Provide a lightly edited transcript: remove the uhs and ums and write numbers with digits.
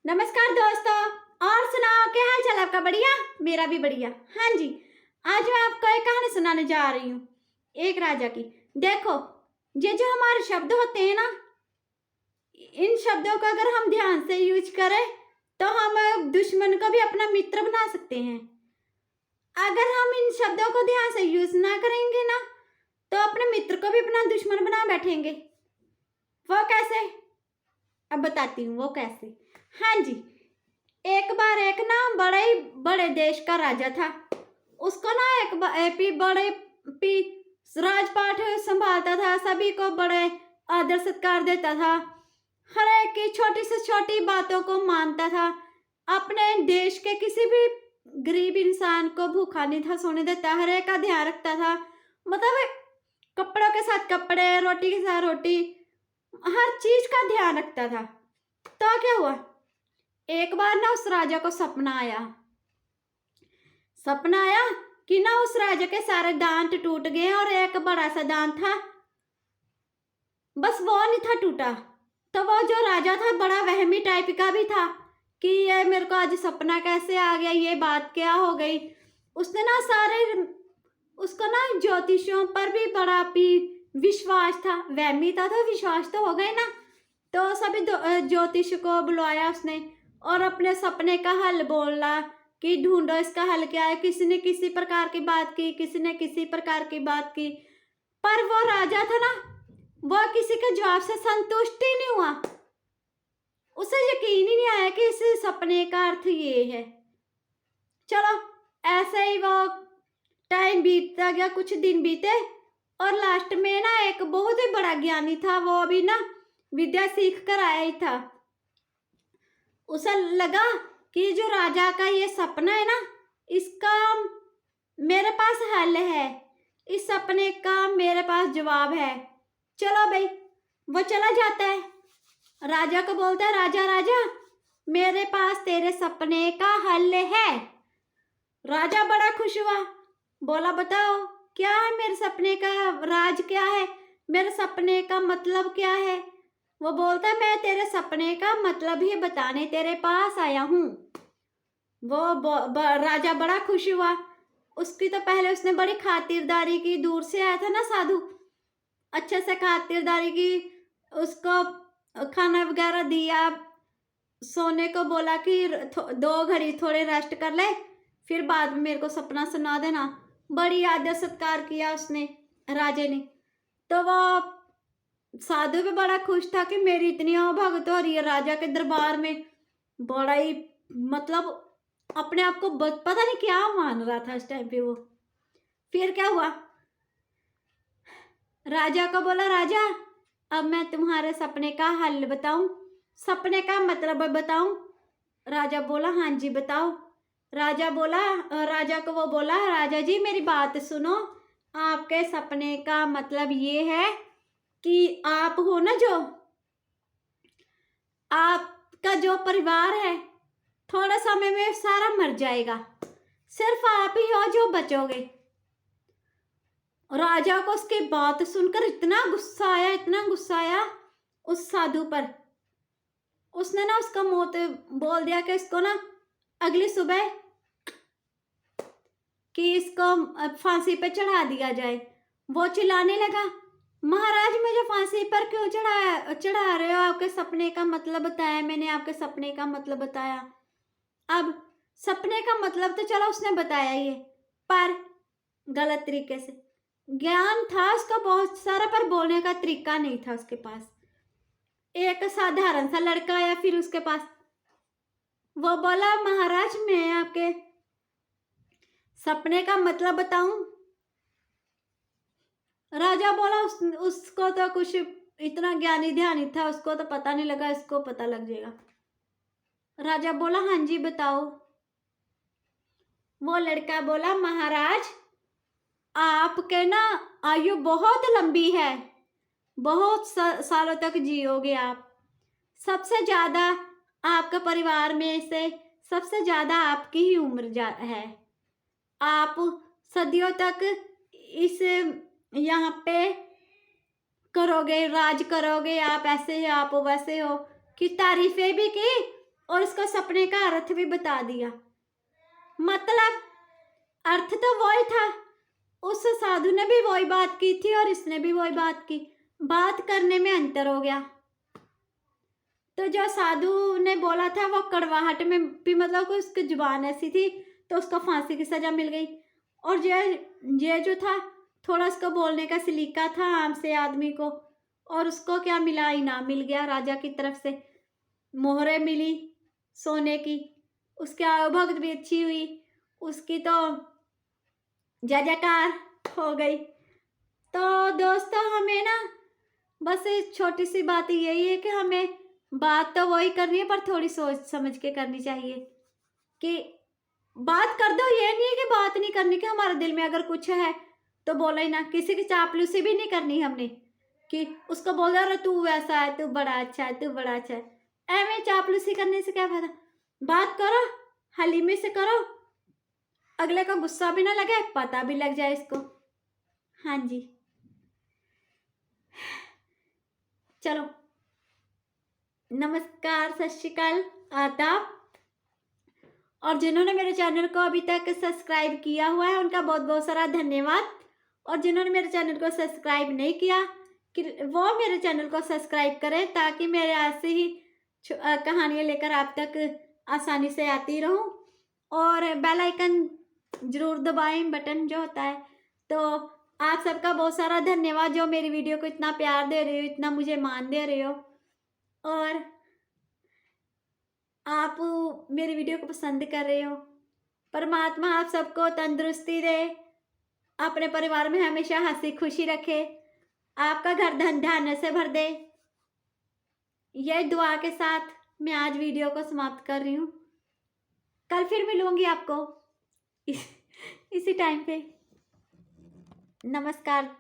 नमस्कार दोस्तों। और सुनाओ, क्या हाल चाल आपका? बढ़िया? मेरा भी बढ़िया। हाँ जी, आज मैं आपको एक कहानी सुनाने जा रही हूँ, एक राजा की। देखो, ये जो हमारे शब्द होते हैं ना, इन शब्दों को अगर हम ध्यान से यूज करें तो हम दुश्मन को भी अपना मित्र बना सकते हैं। अगर हम इन शब्दों को ध्यान से यूज ना करेंगे ना, तो अपने मित्र को भी अपना दुश्मन बना बैठेंगे। वो कैसे? अब बताती हूँ वो कैसे। हाँ जी, एक बार एक ना बड़े ही बड़े देश का राजा था। उसको ना बड़े पी राजपाट संभालता था, सभी को बड़े आदर सत्कार देता था, हर एक की छोटी से छोटी बातों को मानता था। अपने देश के किसी भी गरीब इंसान को भूखा नहीं था सोने देता, हर एक का ध्यान रखता था। मतलब कपड़ों के साथ कपड़े, रोटी के साथ रोटी, हर चीज का ध्यान रखता था। तो क्या हुआ, एक बार ना उस राजा को सपना आया कि ना उस राजा के सारे दांत टूट गए और एक बड़ा सा दांत था, बस वो नहीं था टूटा। तो वो जो राजा था बड़ा वहमी टाइप का भी था कि ये मेरे को आज सपना कैसे आ गया, ये बात क्या हो गई। उसने ना उसको ना ज्योतिषियों पर भी बड़ा भी विश्वास था, वहमी था तो विश्वास तो हो गए ना। तो सभी ज्योतिष को बुलाया उसने और अपने सपने का हल बोला कि ढूंढो इसका हल क्या है। किसी ने किसी प्रकार की बात की, किसी ने किसी प्रकार की बात की, पर वो राजा था ना, वो किसी के जवाब से संतुष्ट ही नहीं हुआ। उसे यकीन ही नहीं आया कि इस सपने का अर्थ ये है। चलो, ऐसे ही वो टाइम बीतता गया, कुछ दिन बीते और लास्ट में ना एक बहुत ही बड़ा ज्ञानी था, वो अभी ना विद्या सीख कर आया ही था। उसे लगा कि जो राजा का ये सपना है ना, इसका मेरे पास हल है, इस सपने का मेरे पास जवाब है। चलो भाई, वो चला जाता है, राजा को बोलता है, राजा राजा मेरे पास तेरे सपने का हल है। राजा बड़ा खुश हुआ, बोला बताओ क्या है, मेरे सपने का राज क्या है, मेरे सपने का मतलब क्या है। वो बोलता है, मैं तेरे सपने का मतलब ही बताने तेरे पास आया हूँ। राजा बड़ा खुश हुआ। उसकी तो पहले उसने बड़ी खातिरदारी की, दूर से आया था ना साधु, अच्छे से खातिरदारी की, उसको खाना वगैरह दिया, सोने को बोला कि 2 घड़ी थोड़े रेस्ट कर ले, फिर बाद में मेरे को सपना सुना देना। बड़ी आदर सत्कार किया उसने, राजे ने। तो वो साधु भी बड़ा खुश था कि मेरी इतनी भगत हो रही है राजा के दरबार में। बड़ा ही मतलब अपने आप को पता नहीं क्या मान रहा था इस टाइम पे वो। फिर क्या हुआ, राजा को बोला, राजा अब मैं तुम्हारे सपने का हल बताऊं, सपने का मतलब बताऊं। राजा बोला, हाँ जी बताओ। राजा को वो बोला, राजा जी मेरी बात सुनो, आपके सपने का मतलब ये है कि आप हो ना, जो आपका जो परिवार है थोड़े समय में सारा मर जाएगा, सिर्फ आप ही हो जो बचोगे। राजा को उसकी बात सुनकर इतना गुस्सा आया, इतना गुस्सा आया उस साधु पर। उसने ना उसका मौत बोल दिया कि इसको ना अगली सुबह कि इसको फांसी पे चढ़ा दिया जाए। वो चिल्लाने लगा, महाराज मुझे फांसी पर क्यों चढ़ा रहे हो, आपके सपने का मतलब बताया मैंने, आपके सपने का मतलब बताया। अब सपने का मतलब तो चलो उसने बताया ही है, पर गलत तरीके से। ज्ञान था उसका बहुत सारा, पर बोलने का तरीका नहीं था उसके पास। एक साधारण सा लड़का आया फिर उसके पास, वो बोला, महाराज मैं आपके सपने का मतलब बताऊं। राजा बोला, उसको तो कुछ इतना ज्ञानी ध्यानी था, उसको तो पता नहीं लगा, इसको पता लग जाएगा। राजा बोला, हाँ जी बताओ। वो लड़का बोला, महाराज आपके ना आयु बहुत लंबी है, बहुत सालों तक जियोगे आप। सबसे ज्यादा आपके परिवार में से सबसे ज्यादा आपकी ही उम्र है। आप सदियों तक इस यहाँ पे करोगे, राज करोगे, आप ऐसे आप वैसे हो, कि तारीफें भी की और उसको सपने का अर्थ भी बता दिया। मतलब अर्थ तो वही था, उस साधु ने भी वही बात की थी और इसने भी वही बात की, बात करने में अंतर हो गया। तो जो साधु ने बोला था वो कड़वाहट में भी, मतलब कि उसकी जुबान ऐसी थी तो उसको फांसी की सजा मिल गई। और ये जो था थोड़ा उसको बोलने का सलीका था आम से आदमी को, और उसको क्या मिला, इनाम मिल गया राजा की तरफ से, मोहरें मिली सोने की, उसके आवभगत भी अच्छी हुई, उसकी तो जय जयकार हो गई। तो दोस्तों हमें ना बस एक छोटी सी बात यही है कि हमें बात तो वही करनी है पर थोड़ी सोच समझ के करनी चाहिए। कि बात कर दो, ये नहीं है कि बात नहीं करनी, कि हमारे दिल में अगर कुछ है तो बोला ही ना। किसी की चापलूसी भी नहीं करनी हमने कि उसको बोल रहा तू वैसा है, तू बड़ा अच्छा है, तू बड़ा अच्छा है। ऐਵੇਂ चापलूसी करने से क्या फायदा। बात करो, हलीमी से करो, अगले को गुस्सा भी ना लगे, पता भी लग जाए इसको। हाँ जी, चलो नमस्कार, सत श्री अकाल, आदाब। और जिन्होंने मेरे चैनल को अभी तक सब्सक्राइब किया हुआ है उनका बहुत बहुत सारा धन्यवाद। और जिन्होंने मेरे चैनल को सब्सक्राइब नहीं किया कि वो मेरे चैनल को सब्सक्राइब करें, ताकि मेरे ऐसे ही कहानियाँ लेकर आप तक आसानी से आती रहूं। और बेल आइकन ज़रूर दबाएं, बटन जो होता है। तो आप सबका बहुत सारा धन्यवाद जो मेरी वीडियो को इतना प्यार दे रहे हो, इतना मुझे मान दे रहे हो, और आप मेरी वीडियो को पसंद कर रहे हो। परमात्मा आप सबको तंदुरुस्ती दे, अपने परिवार में हमेशा हंसी खुशी रखे, आपका घर धन धान्य से भर दे। यह दुआ के साथ मैं आज वीडियो को समाप्त कर रही हूँ। कल फिर मिलूंगी आपको इसी टाइम पे। नमस्कार।